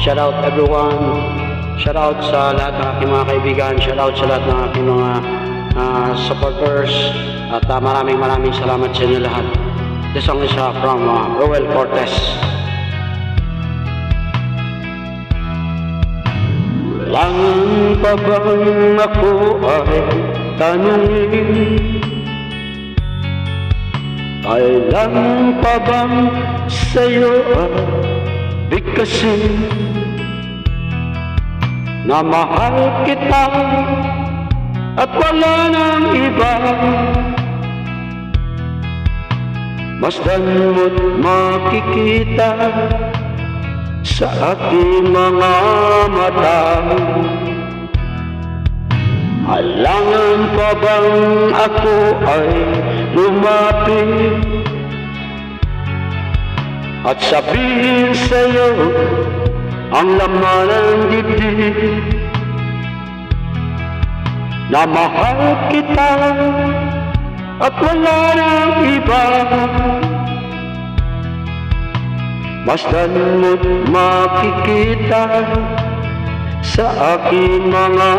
Shout out everyone. Shout out sa lahat ng aking mga kaibigan. Shout out sa lahat ng aking mga supporters. At maraming salamat sa inyo lahat. This song is from Roel Cortez. Kailangan pa bang ako ay tanungin? Kailangan pa bang sa'yo ay bigkasin na mahal kita at wala nang iba? Masdan mo't makikita sa aking mga mata. Kailangan pa bang ako ay lumapit at sabihin sa'yo ang laman ng dibdib na mahal kita at wala nang iba? Masdan mo't makikita sa aking mga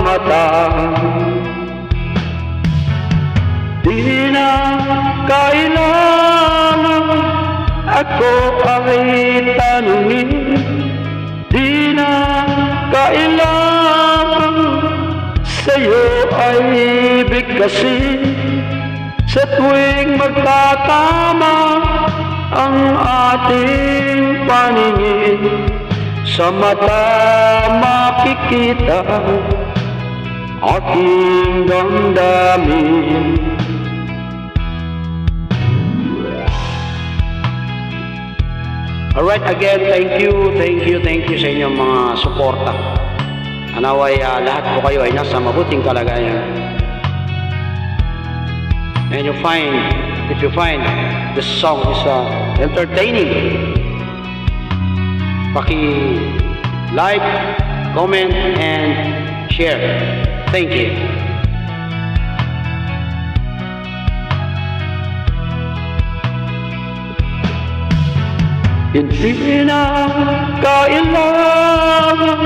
mata. Di na kailangan ako ay tanungin. Di na kailangan sa'yo ay bigkasin. Sa tuwing magtatama ang ating paningin, sa mata makikita aking damdamin. Alright, again, thank you sa inyong mga suporta. Naway lahat po kayo ay nasa mabuting kalagayan. And if you find this song is entertaining, paki-like, comment, and share. Thank you. Hindi na kailangan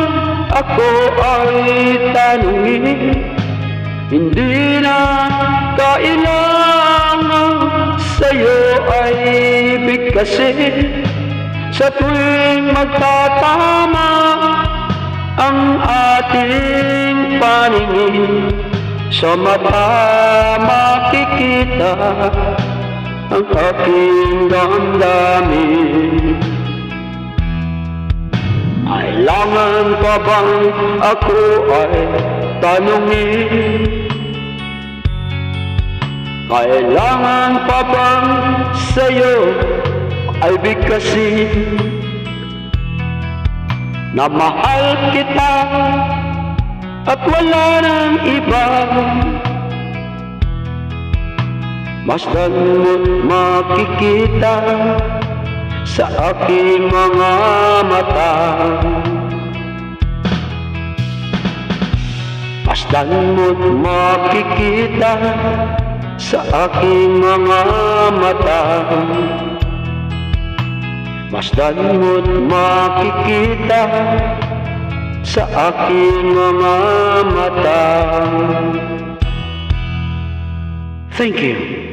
ako ay tanungin. Hindi na kailangan sa'yo ay bigkasin. Sa tuwing magtatama ang ating paningin, sa mata makikita ang aking damdamin. Kailangan pa bang ako ay tanungin? Kailangan pa bang sa'yo ay bigkasin na mahal kita at wala nang iba? Masdan mo't makikita sa aking mga mata. Masdan mo't makikita sa aking mga mata. Masdan mo't makikita sa aking mga mata. Thank you.